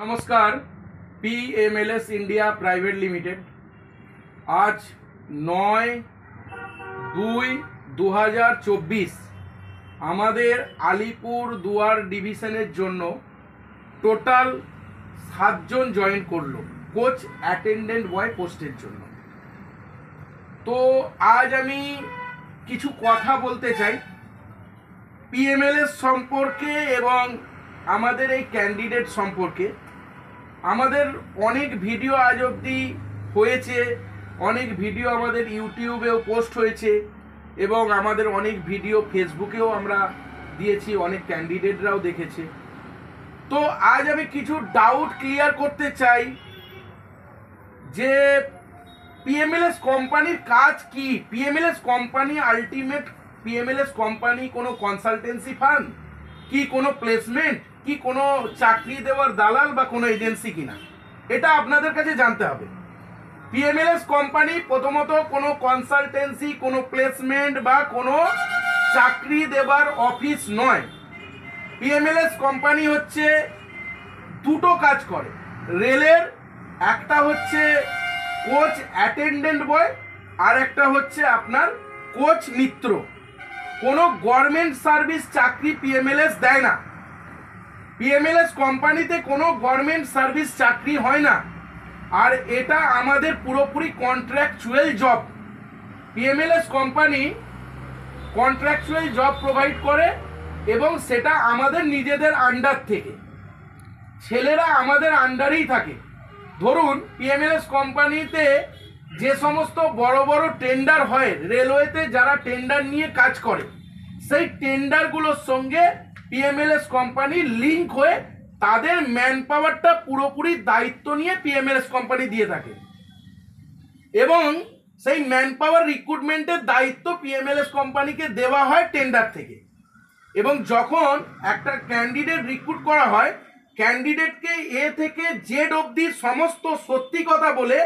नमस्कार। PMLS India private limited आज 9/2/2024 আমাদের আলিপুর দুয়ার ডিভিশনের জন্য টোটাল 7 জন জয়েন করলো কোচ অ্যাটেন্ডেন্ট বয় পোস্টের জন্য। তো আজ আমি কিছু কথা বলতে চাই PMLS সম্পর্কে এবং আমাদের এই ক্যান্ডিডেট সম্পর্কে। আমাদের অনেক ভিডিও আজ অবধি হয়েছে, অনেক ভিডিও আমাদের ইউটিউবেও পোস্ট হয়েছে এবং আমাদের অনেক ভিডিও ফেসবুকেও আমরা দিয়েছি, অনেক ক্যান্ডিডেটরাও দেখেছে। তো আজ আমি কিছু ডাউট ক্লিয়ার করতে চাই যে PMLS কোম্পানির কাজ কি। PMLS company ultimate PMLS company কোনো কনসালটেন্সি ফার্ম কি, কোনো প্লেসমেন্ট কি, কোনো চাকরি দেওয়ার দালাল বা কোনো এজেন্সি কিনা, এটা আপনাদের কাছে জানতে হবে। PMLS কোম্পানি প্রথমত কোনো কনসালটেন্সি, কোনো প্লেসমেন্ট বা কোনো চাকরি দেওয়ার অফিস নয়। PMLS কোম্পানি হচ্ছে দুটো কাজ করে রেলের, একটা হচ্ছে কোচ অ্যাটেন্ডেন্ট বয় আর একটা হচ্ছে আপনার কোচ মিত্র। কোনো গভর্নমেন্ট সার্ভিস চাকরি PMLS দেয় না। PMLS কোম্পানিতে কোনো গভর্নমেন্ট সার্ভিস চাকরি হয় না, আর এটা আমাদের পুরোপুরি contractual job. PMLS company contractual job provide করে এবং সেটা আমাদের নিজেদের আন্ডার থেকে, ছেলেরা আমাদের আন্ডারেই থাকে। ধরুন PMLS কোম্পানিতে যে সমস্ত বড় বড় টেন্ডার হয়, রেলওয়েতে যারা টেন্ডার নিয়ে কাজ করে, সেই টেন্ডারগুলোর সঙ্গে PMLS কোম্পানি লিঙ্ক হয়ে তাদের ম্যান পাওয়ারটা পুরোপুরি দায়িত্ব নিয়ে PMLS কোম্পানি দিয়ে থাকে এবং সেই ম্যান পাওয়ার রিক্রুটমেন্টের দায়িত্ব PMLS কোম্পানিকে দেওয়া হয় টেন্ডার থেকে। এবং যখন একটা ক্যান্ডিডেট রিক্রুট করা হয়, ক্যান্ডিডেটকে A থেকে Z অবধি সমস্ত সত্যি কথা বলে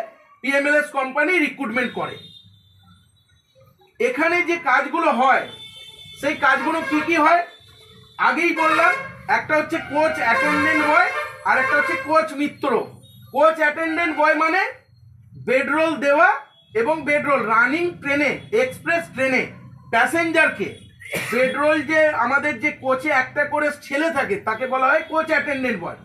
PMLS কোম্পানি রিক্রুটমেন্ট করে। এখানে যে কাজগুলো হয় সেই কাজগুলো কি কি হয় আগেই বললাম। একটা হচ্ছে কোচ অ্যাটেন্ডেন্ট বয় আর একটা হচ্ছে কোচ মিত্র। কোচ অ্যাটেন্ডেন্ট বয় মানে বেডরোল দেওয়া এবং বেডরোল রানিং ট্রেনে, এক্সপ্রেস ট্রেনে প্যাসেঞ্জারকে বেডরোল, যে আমাদের যে কোচে একটা করে ছেলে থাকে তাকে বলা হয় কোচ অ্যাটেন্ডেন্ট বয়।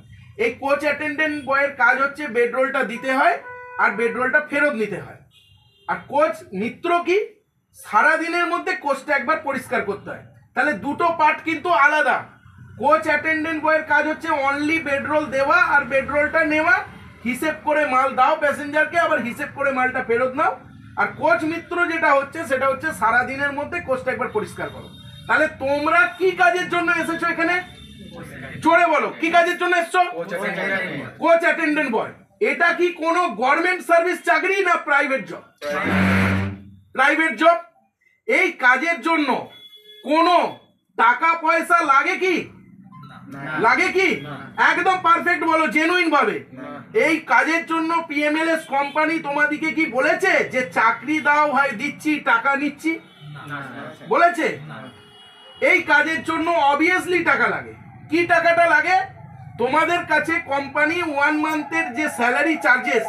এই কোচ অ্যাটেন্ডেন্ট বয়ের কাজ হচ্ছে বেডরোলটা দিতে হয় আর বেডরোলটা ফেরত নিতে হয়। আর কোচ মিত্র কি, সারাদিনের মধ্যে কোচটা একবার পরিষ্কার করতে হয়। তাহলে দুটো পার্ট কিন্তু আলাদা। কোচ অ্যাটেন্ডেন্ট বয়ের কাজ হচ্ছে অনলি বেডরোল দেওয়া আর বেডরোলটা নেওয়া, হিসেব করে মাল দাও প্যাসেঞ্জারকে, আবার হিসেব করে মালটা ফেরত নাও। আর কোচ মিত্র যেটা হচ্ছে সেটা হচ্ছে সারাদিনের মধ্যে কোচটা একবার পরিষ্কার করো। তাহলে তোমরা কি কাজের জন্য এসেছো এখানে, জোরে বলো কি কাজের জন্য এসছো? কোচ অ্যাটেন্ডেন্ট বয়। এটা কি কোনো গভর্নমেন্ট সার্ভিস চাকরি না প্রাইভেট জব? Private job. এই কাজের জন্য কোনো টাকা পয়সা লাগে কি? লাগে কি? একদম পারফেক্ট বলো, জেনুইন ভাবে। এই কাজের জন্য PMLS কোম্পানি তোমাদিকে কি বলেছে যে চাকরি দাও ভাই, দিচ্ছি, টাকা নিচ্ছি? বলেছে? এই কাজের জন্য অবভিয়াসলি টাকা লাগে। কি টাকাটা লাগে? তোমাদের কাছে কোম্পানি 1 মান্থের যে স্যালারি চার্জেস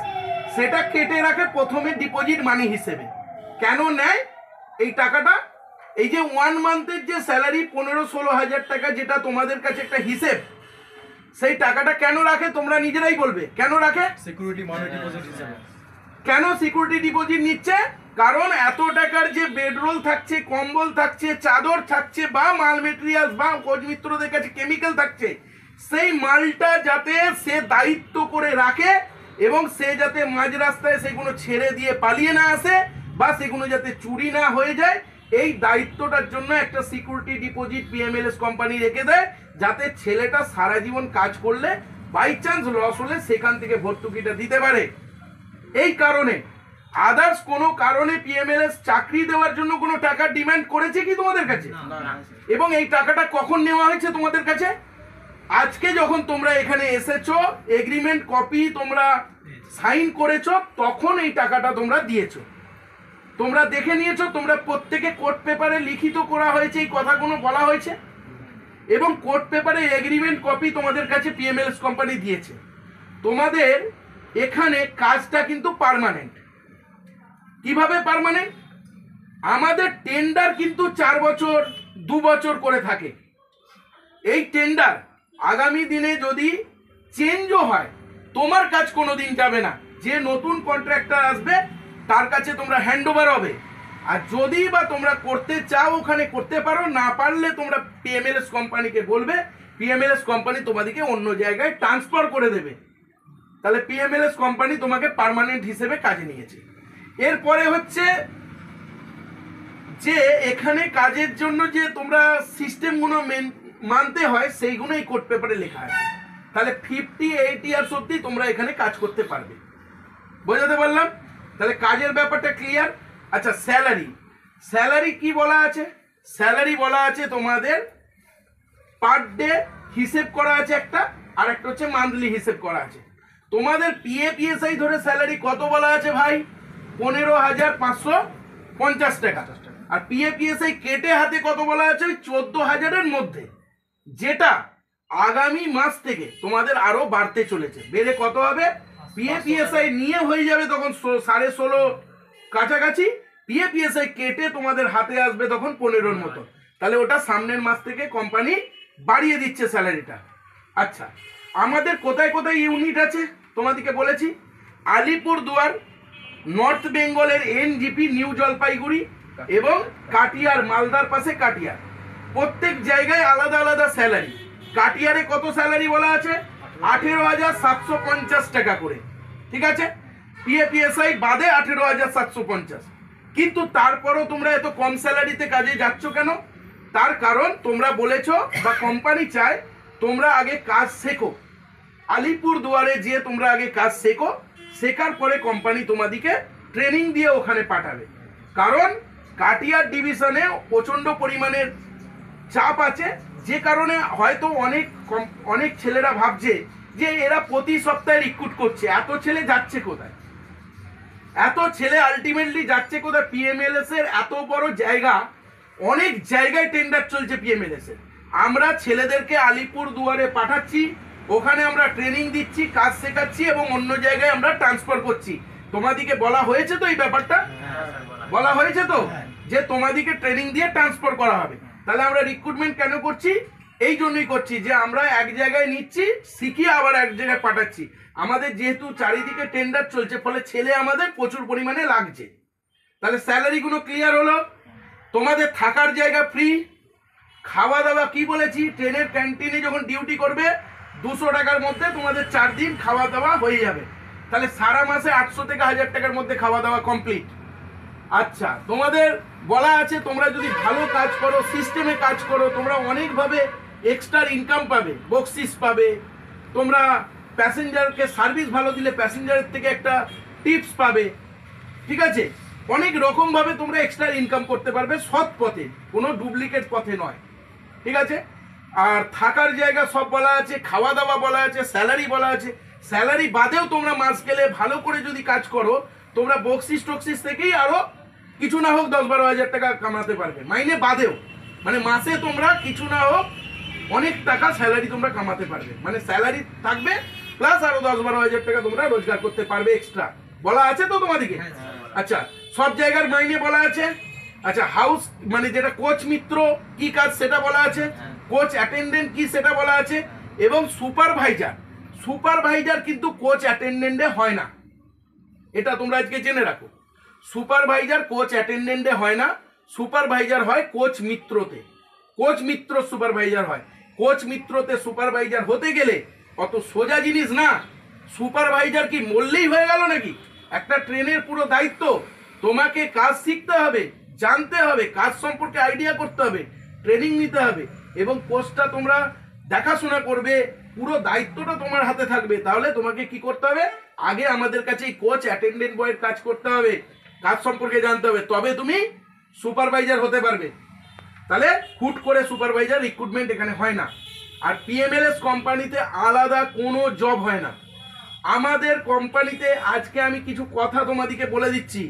সেটা কেটে রাখে প্রথমে ডিপোজিট মানি হিসেবে। কেন নেয় এই টাকাটা? এই যে 1 মান্থের যে স্যালারি 15-16 হাজার টাকা, যেটা তোমাদের কাছে একটা হিসেব, সেই টাকাটা কেন রাখে তোমরা নিজেরাই বলবে। কেন রাখে? সিকিউরিটি মানি ডিপোজিট হিসেবে। কেন সিকিউরিটি ডিপোজিট নিচ্ছে? কারণ এত টাকার যে বেডরোল থাকছে, কম্বল থাকছে, চাদর থাকছে বা মাল মেটেরিয়ালস বা কোচ মিত্রদের কাছে কেমিক্যাল থাকছে, সেই মালটা যাতে সে দায়িত্ব করে রাখে এবং সে যাতে মাঝ রাস্তায় সেগুলো ছেড়ে দিয়ে পালিয়ে না আসে বা সেগুলো যাতে চুরি না হয়ে যায়, এই দায়িত্বটার জন্য একটা সিকিউরিটি ডিপোজিট PMLS কোম্পানি রেখে দেয়, যাতে ছেলেটা সারা জীবন কাজ করলে বাই চান্স লস হলে সেখান থেকে ভর্তুকিটা দিতে পারে। এই কারণে আদার্স কোনো কারণে PMLS চাকরি দেওয়ার জন্য কোনো টাকা ডিমান্ড করেছে কি তোমাদের কাছে? এবং এই টাকাটা কখন নেওয়া হয়েছে তোমাদের কাছে? আজকে যখন তোমরা এখানে এসেছো, এগ্রিমেন্ট কপি তোমরা সাইন করেছো, তখন এই টাকাটা তোমরা দিয়েছো। তোমরা দেখে নিয়েছো, তোমরা প্রত্যেকে কোর্ট পেপারে লিখিত করা হয়েছে, এই কথাগুলো বলা হয়েছে। এবং কোর্ট পেপারে এগ্রিমেন্ট কপি তোমাদের কাছে পিএমএলএস কোম্পানি দিয়েছে। তোমাদের এখানে কাজটা কিন্তু পার্মানেন্ট। কিভাবে পার্মানেন্ট? আমাদের টেন্ডার কিন্তু 4 বছর 2 বছর করে থাকে। এই টেন্ডার আগামী দিনে যদি চেঞ্জও হয়, তোমার কাজ কোনোদিন যাবে না। যে নতুন কন্ট্রাক্টর আসবে তার কাছে তোমরা হ্যান্ড ওভার হবে। আর যদি বা তোমরা করতে চাও ওখানে করতে পারো, না পারলে তোমরা পিএমএলএস কোম্পানিকে বলবে, পিএমএলএস কোম্পানি তোমাদেরকে অন্য জায়গায় ট্রান্সফার করে দেবে। তাহলে পিএমএলএস কোম্পানি তোমাকে পার্মানেন্ট হিসেবে কাজে নিয়েছে। এরপরে হচ্ছে যে এখানে কাজের জন্য যে তোমরা সিস্টেমগুলো মানতে হয় সেইগুলো এই কোড পেপারে লেখা আছে। তাহলে 58 ইয়ার্স অবধি তোমরা এখানে কাজ করতে পারবে। বোঝাতে পারলাম? তাহলে কাজের ব্যাপারটা ক্লিয়ার। আচ্ছা, স্যালারি কি বলা আছে? স্যালারি বলা আছে তোমাদের পার ডে হিসেব করা আছে একটা, আর একটা হচ্ছে মান্থলি হিসেব করা আছে। তোমাদের পিএফইএসআই ধরে স্যালারি কত বলা আছে ভাই? 15,550 টাকা। আর পিএফইএসআই কেটে হাতে কত বলা আছে? ওই 14,000-এর মধ্যে, যেটা আগামী মাস থেকে তোমাদের আরো বাড়তে চলেছে। বেড়ে কত হবে? পিএফইএসআই নিয়ে হয়ে যাবে তখন 16.5 কাছাকাছি, পিএফইএসআই কেটে তোমাদের হাতে আসবে তখন 15-র মতো। তাহলে ওটা সামনের মাস থেকে কোম্পানি বাড়িয়ে দিচ্ছে স্যালারিটা। আচ্ছা, আমাদের কোথায় কোথায় ইউনিট আছে তোমাদেরকে বলেছি। আলিপুরদুয়ার, নর্থ বেঙ্গলের এনজিপি নিউ জলপাইগুড়ি এবং কাটিয়ার, মালদার পাশে কাটিয়ার। প্রত্যেক জায়গায় আলাদা আলাদা স্যালারি। কাটিয়ারে কত স্যালারি বলা আছে? 18,750 টাকা করে। ঠিক আছে, পিএফইএসআই বাদে 18,750। কিন্তু তারপরও তোমরা এত কম স্যালারিতে কাজে যাচ্ছ কেন? তার কারণ তোমরা বলেছো বা কোম্পানি চায় তোমরা আগে কাজ শেখো। আলিপুরদুয়ারে যে তোমরা আগে কাজ শেখো, শেখার পরে কোম্পানি তোমাদেরকে ট্রেনিং দিয়ে ওখানে পাঠাবে। কারণ কাটিয়ার ডিভিশনে প্রচন্ড পরিমাণের চাপ আছে, যে কারণে হয়তো অনেক ছেলেরা ভাবছে যে এরা প্রতি সপ্তাহে রিক্রুট করছে, এত ছেলে যাচ্ছে কোথায়? এত ছেলে আলটিমেটলি যাচ্ছে কোথায়? পিএমএলএস এর এত বড় জায়গা, অনেক জায়গায় টেন্ডার চলছে পিএমএলএস এর। আমরা ছেলেদেরকে আলিপুর দুয়ারে পাঠাচ্ছি, ওখানে আমরা ট্রেনিং দিচ্ছি, কাজ শেখাচ্ছি এবং অন্য জায়গায় আমরা ট্রান্সফার করছি। তোমাদিকে বলা হয়েছে তো এই ব্যাপারটা? বলা হয়েছে তো যে তোমাদিকে ট্রেনিং দিয়ে ট্রান্সফার করা হবে। তাহলে আমরা রিক্রুটমেন্ট কেন করছি? এই জন্যই করছি যে আমরা এক জায়গায় নিচ্ছি, শিখিয়ে আবার এক জায়গায় পাঠাচ্ছি। আমাদের যেহেতু চারিদিকে টেন্ডার চলছে, ফলে ছেলে আমাদের প্রচুর পরিমাণে লাগছে। তাহলে স্যালারিগুলো ক্লিয়ার হলো। তোমাদের থাকার জায়গা ফ্রি, খাওয়া দাওয়া কি বলেছি, ট্রেনের ক্যান্টিনে যখন ডিউটি করবে 200 টাকার মধ্যে তোমাদের 4 দিন খাওয়া দাওয়া হয়ে যাবে। তাহলে সারা মাসে 800 থেকে 1000 টাকার মধ্যে খাওয়া দাওয়া কমপ্লিট। আচ্ছা, তোমাদের বলা আছে তোমরা যদি ভালো কাজ করো, সিস্টেমে কাজ করো, তোমরা অনেকভাবে এক্সট্রা ইনকাম পাবে, বকশিস পাবে। তোমরা প্যাসেঞ্জারকে সার্ভিস ভালো দিলে প্যাসেঞ্জারের থেকে একটা টিপস পাবে। ঠিক আছে, অনেক রকমভাবে তোমরা এক্সট্রা ইনকাম করতে পারবে সৎ পথে, কোনো ডুপ্লিকেট পথে নয়। ঠিক আছে, আর থাকার জায়গা সব বলা আছে, খাওয়া দাওয়া বলা আছে, স্যালারি বলা আছে। স্যালারি বাদেও তোমরা মাস গেলে ভালো করে যদি কাজ করো, তোমরা বকশিস টকশিস থেকেই আরো কিছু না হোক 10-12 হাজার টাকা কামাতে পারবে, মাইনে বাদেও। মানে মাসে তোমরা কিছু না হোক অনেক টাকা স্যালারি তোমরা কামাতে পারবে। মানে স্যালারি থাকবে প্লাস আরো 10-12 হাজার টাকা তোমরা রোজগার করতে পারবে এক্সট্রা। বলা আছে তো তোমাদেরকে? আচ্ছা, সব জায়গার মাইনে বলা আছে। আচ্ছা, হাউস মানে যেটা কোচ মিত্র কি কাজ সেটা বলা আছে, কোচ অ্যাটেন্ডেন্ট কি সেটা বলা আছে, এবং সুপারভাইজার কিন্তু কোচ অ্যাটেন্ডেন্টে হয় না, এটা তোমরা আজকে জেনে রাখো। সুপারভাইজার কোচ অ্যাটেন্ডেন্টে হয় না, সুপারভাইজার হয় কোচ মিত্রতে। কোচ মিত্র সুপারভাইজার হয়। কোচ মিত্রতে সুপারভাইজার হতে গেলে অত সোজা জিনিস না। সুপারভাইজার কি বললেই হয়ে গেল নাকি? একটা ট্রেনের পুরো দায়িত্ব, তোমাকে কাজ শিখতে হবে, জানতে হবে, কাজ সম্পর্কে আইডিয়া করতে হবে, ট্রেনিং নিতে হবে এবং পোস্টটা তোমরা দেখাশোনা করবে, পুরো দায়িত্বটা তোমার হাতে থাকবে। তাহলে তোমাকে কি করতে হবে? আগে আমাদের কাছে এই কোচ অ্যাটেন্ডেন্ট বয়ের কাজ করতে হবে, কাজ সম্পর্কে জানতে হবে, তবে তুমি সুপারভাইজার হতে পারবে। তাহলে হুট করে সুপারভাইজার রিক্রুটমেন্ট এখানে হয় না। আর পিএমএলএস কোম্পানিতে আলাদা কোনো জব হয় না। আমাদের কোম্পানিতে আজকে আমি কিছু কথা তোমাদেরকে বলে দিচ্ছি,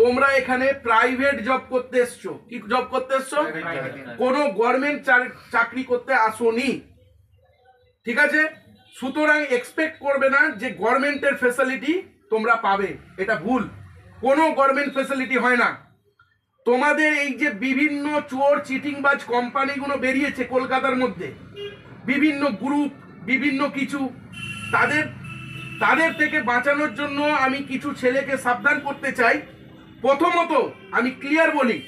তোমরা এখানে প্রাইভেট জব করতে এসছো। কি জব করতে এসছো? কোনো গভর্নমেন্ট চাকরি করতে আসোনি। ঠিক আছে, সুতরাং এক্সপেক্ট করবে না যে গভর্নমেন্টের ফ্যাসিলিটি তোমরা পাবে, এটা ভুল। কোনো গভর্নমেন্ট ফ্যাসিলিটি হয় না। তোমাদের এই যে বিভিন্ন চোর চিটিংবাজ কোম্পানিগুলো বেরিয়েছে কলকাতার মধ্যে, বিভিন্ন গ্রুপ, বিভিন্ন কিছু, তাদের থেকে বাঁচানোর জন্য আমি কিছু ছেলেকে সাবধান করতে চাই। প্রথমত আমি ক্লিয়ার বলি,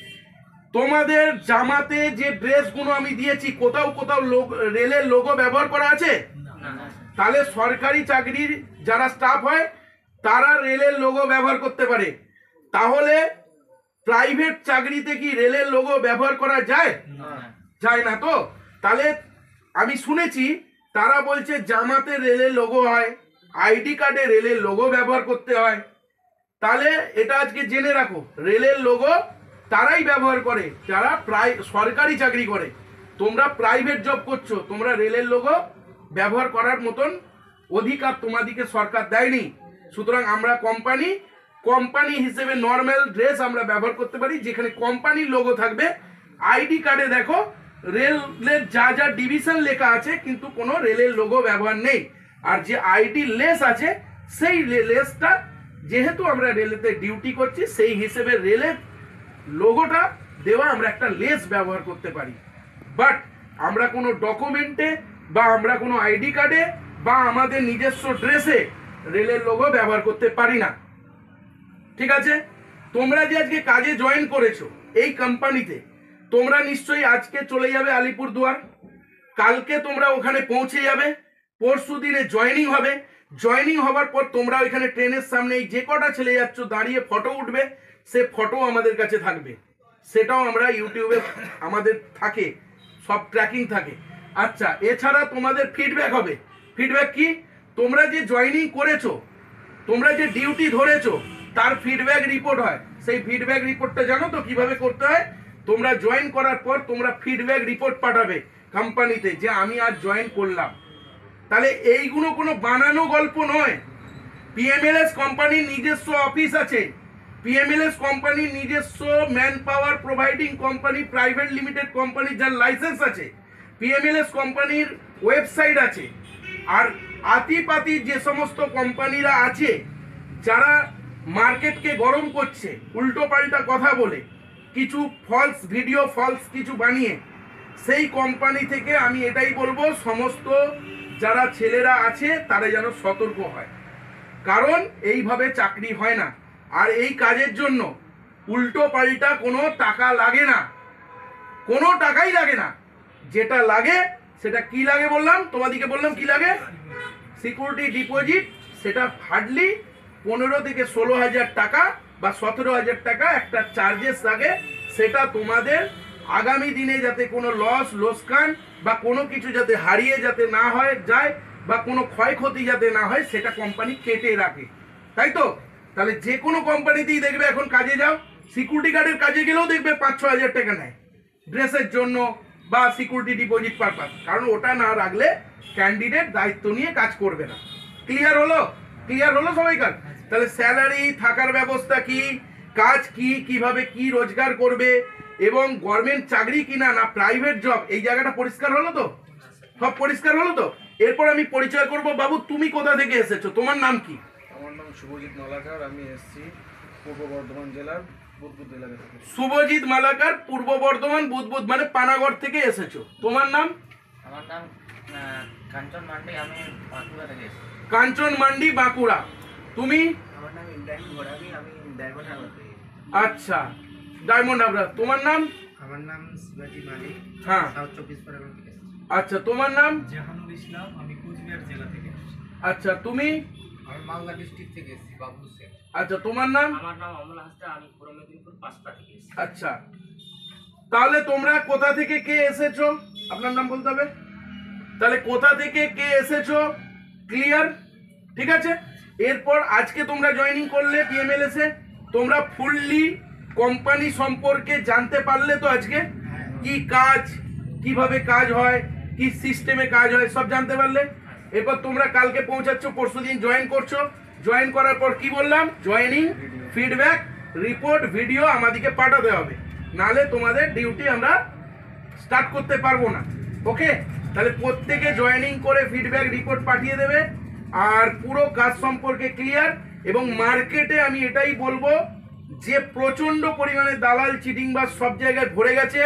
তোমাদের জামাতে যে ড্রেসগুলো আমি দিয়েছি কোথাও কোথাও রেলের লোগো ব্যবহার করা আছে? তাহলে সরকারি চাকরির যারা স্টাফ হয় তারা রেলের লোগো ব্যবহার করতে পারে, তাহলে প্রাইভেট চাকরিতে কি রেলের লোগো ব্যবহার করা যায়? যায় না। তো তাহলে আমি শুনেছি তারা বলছে জামাতে রেলের লোগো হয়, আইডি কার্ডে রেলের লোগো ব্যবহার করতে হয়। তাহলে এটা আজকে জেনে রাখো, রেলের লোগো তারাই ব্যবহার করে যারা সরকারি চাকরি করে। তোমরা প্রাইভেট জব করছো, তোমরা রেলের লোগো ব্যবহার করার মতন অধিকার তোমাদিকে সরকার দেয়নি। সুতরাং আমরা কোম্পানি হিসেবে নর্মাল ড্রেস আমরা ব্যবহার করতে পারি, যেখানে কোম্পানির লোগো থাকবে। আইডি কার্ডে দেখো রেলের যা যা ডিভিশন লেখা আছে, কিন্তু কোনো রেলের লোগো ব্যবহার নেই। আর যে আইডি লেস আছে, সেই লেসটা যেহেতু আমরা রেলেতে ডিউটি করছি, সেই হিসেবে রেলের লোগোটা দেওয়া আমরা একটা লেস ব্যবহার করতে পারি। বাট আমরা কোনো ডকুমেন্টে বা আমরা কোনো আইডি কার্ডে বা আমাদের নিজস্ব ড্রেসে রেলের লোগো ব্যবহার করতে পারি না। ঠিক আছে? তোমরা যে আজকে কাজে জয়েন করেছো এই কোম্পানিতে, তোমরা নিশ্চয়ই আজকে চলে যাবে আলিপুরদুয়ার, কালকে তোমরা ওখানে পৌঁছে যাবে, পরশু দিনে জয়েনিং হবে। জয়েনিং হবার পর তোমরা ওইখানে ট্রেনের সামনে যে কটা ছেলে যাচ্ছ দাঁড়িয়ে ফটো উঠবে, সে ফটো আমাদের কাছে থাকবে, সেটাও আমরা ইউটিউবে আমাদের থাকে, সব ট্র্যাকিং থাকে। আচ্ছা, এছাড়া তোমাদের ফিডব্যাক হবে। ফিডব্যাক কি? তোমরা যে জয়েনিং করেছো, তোমরা যে ডিউটি ধরেছো, তার ফিডব্যাক রিপোর্ট হয়। সেই ফিডব্যাক রিপোর্টটা জানো তো কিভাবে করতে হয়? তোমরা জয়েন করার পর তোমরা ফিডব্যাক রিপোর্ট পাঠাবে কোম্পানিতে যে আমি আজ জয়েন করলাম। তাহলে এইগুলো কোনো বানানো গল্প নয়। পিএমএলএস কোম্পানির নিজস্ব অফিস আছে, পিএমএলএস কোম্পানির নিজস্ব man power providing company, private limited company যার লাইসেন্স আছে, পিএমএলএস কোম্পানির ওয়েবসাইট আছে। আর আতিপাতি যে সমস্ত কোম্পানিরা আছে যারা মার্কেটকে গরম করছে উল্টো পাল্টা কথা বলে, কিছু ফলস ভিডিও, ফলস কিছু বানিয়ে, সেই কোম্পানি থেকে আমি এটাই বলবো সমস্ত যারা ছেলেরা আছে তারা যেন সতর্ক হয়, কারণ এইভাবে চাকরি হয় না। আর এই কাজের জন্য উল্টো পাল্টা কোনো টাকা লাগে না, কোনো টাকাই লাগে না। যেটা লাগে সেটা কি লাগে বললাম, তোমাদিকে বললাম কি লাগে, সিকিউরিটি ডিপোজিট। সেটা হার্ডলি 15 থেকে 16,000 টাকা বা 17,000 টাকা একটা চার্জেস লাগে। সেটা তোমাদের আগামী দিনে যাতে কোনো লোকসান বা কোনো কিছু যাতে হারিয়ে যাতে না হয় যায় বা কোনো ক্ষয়ক্ষতি যাতে না হয়, সেটা কোম্পানি কেটে রাখে, তাই তো? তাহলে যে কোনো কোম্পানিতেই দেখবে এখন কাজে যাও, সিকিউরিটি গার্ডের কাজে গেলেও দেখবে 5-6 হাজার টাকা নেয় ড্রেসের জন্য বা সিকিউরিটি ডিপোজিট পারপাস, কারণ ওটা না রাখলে ক্যান্ডিডেট দায়িত্ব নিয়ে কাজ করবে না। ক্লিয়ার হলো? ক্লিয়ার হলো সবাইকার? তাহলে স্যালারি, থাকার ব্যবস্থা কি, কাজ কি, কিভাবে কি রোজগার করবে, এবং গভর্নমেন্ট চাকরি কিনা না প্রাইভেট জব, এই জায়গাটা পরিষ্কার হলো তো? সব পরিষ্কার হলো তো? এরপর আমি পরিচয় করব। বাবু, তুমি কোথা থেকে এসেছো, তোমার নাম কি? আমার নাম শুভজিৎ মালাকার, আমি এসেছি পূর্ব বর্ধমান জেলার বুদবুদ এলাকা থেকে। শুভজিৎ মালাকার, পূর্ব বর্ধমান বুদবুদ মানে পানাগড় থেকে এসেছো। তোমার নাম? আমার নাম কাঞ্চন মান্ডি, আমি বাঁকুড়া থেকে এসেছি। কাঞ্চন মান্ডি, বাঁকুড়া। তুমি? আমার নাম ইব্রাহিম গোড়াবি, আমি ডায়মন্ড হারবার থেকে। আচ্ছা, ডায়মন্ড হারবার। তোমার নাম? আমার নাম শিবাজি মালিক, হ্যাঁ। সাউথ 24 পরগনা থেকে এসেছি। আচ্ছা, তোমার নাম? জাহানুল ইসলাম, আমি কুচবিহার জেলা থেকে এসেছি। আচ্ছা, তুমি? আমি মালদা ডিস্ট্রিক্ট থেকে এসেছি, বাবু শেখ। আচ্ছা, তোমার নাম? আমার নাম অমল হাসদা, আমি পূর্ব মেদিনীপুর পাঁচটা থেকে এসেছি। আচ্ছা, তাহলে তোমরা কোথা থেকে কে এসেছো, আপনার নাম বলতে হবে। তাহলে কোথা থেকে কে এসেছো, ক্লিয়ার? ঠিক আছে। এরপর আজকে তোমরা জয়েনিং করলে পিএমএলএস এ, তোমরা ফুললি কোম্পানি সম্পর্কে জানতে পারলে তো আজকে, কি কাজ, কিভাবে কাজ হয়, কি সিস্টেমে কাজ হয়, সব জানতে পারলে। এরপর তোমরা কালকে পৌঁছাচ্ছ, পরশু দিন জয়েন করছো। জয়েন করার পর কি বললাম, জয়েনিং, ফিডব্যাক, রিপোর্ট, ভিডিও আমাদেরকে পাঠাতে হবে, নালে তোমাদের ডিউটি আমরা স্টার্ট করতে পারবো না। ওকে? তাহলে প্রত্যেকে জয়েনিং করে ফিডব্যাক রিপোর্ট পাঠিয়ে দেবে, আর পুরো কাজ সম্পর্কে ক্লিয়ার। এবং মার্কেটে আমি এটাই বলবো যে প্রচণ্ড পরিমাণে দালাল চিটিংবাজ সব জায়গায় ভরে গেছে।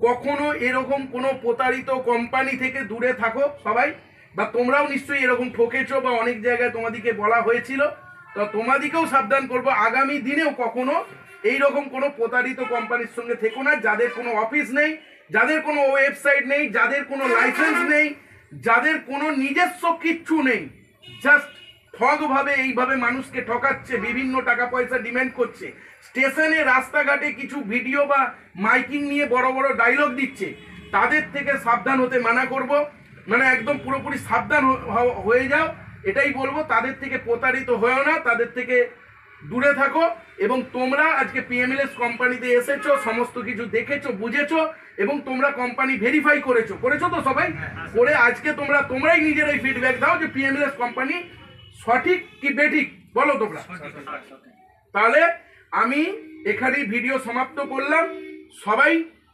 কখনো এরকম কোনো প্রতারিত কোম্পানি থেকে দূরে থাকো সবাই, বা তোমরাও নিশ্চয়ই এরকম ঠকেছো বা অনেক জায়গায় তোমাদেরকে বলা হয়েছিল, তো তোমাদেরকেও সাবধান করবো আগামী দিনেও কখনো এইরকম কোনো প্রতারিত কোম্পানির সঙ্গে থেকো না, যাদের কোনো অফিস নেই, যাদের কোনো ওয়েবসাইট নেই, যাদের কোনো লাইসেন্স নেই, যাদের কোনো নিজস্ব কিচ্ছু নেই, জাস্ট ঠগভাবে এইভাবে মানুষকে ঠকাচ্ছে, বিভিন্ন টাকা পয়সা ডিমান্ড করছে, স্টেশনে রাস্তাঘাটে কিছু ভিডিও বা মাইকিং নিয়ে বড় বড় ডায়লগ দিচ্ছে, তাদের থেকে সাবধান হতে মানা করব। মানে একদম পুরোপুরি সাবধান হয়ে যাও, এটাই বলবো। তাদের থেকে প্রতারিত হয়েও না, তাদের থেকে দূরে থাকো। এবং তোমরা আজকে পিএমএলএস কোম্পানিতে এসেছো, সমস্ত কিছু দেখেছো, বুঝেছো, এবং তোমরা কোম্পানি ভেরিফাই করেছো তো সবাই করে। আজকে তোমরাই নিজেরাই ফিডব্যাক দাও যে পিএমএলএস কোম্পানি সঠিক কি বেঠিক, বলো তোমরা। তাহলে আমি এখানেই ভিডিও সমাপ্ত করলাম। সবাই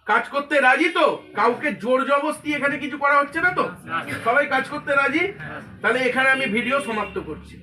কাজ করতে রাজি তো? কাউকে জোর জবরদস্তি এখানে কিছু করা হচ্ছে না তো? সবাই কাজ করতে রাজি? তাহলে এখানে আমি ভিডিও সমাপ্ত করছি।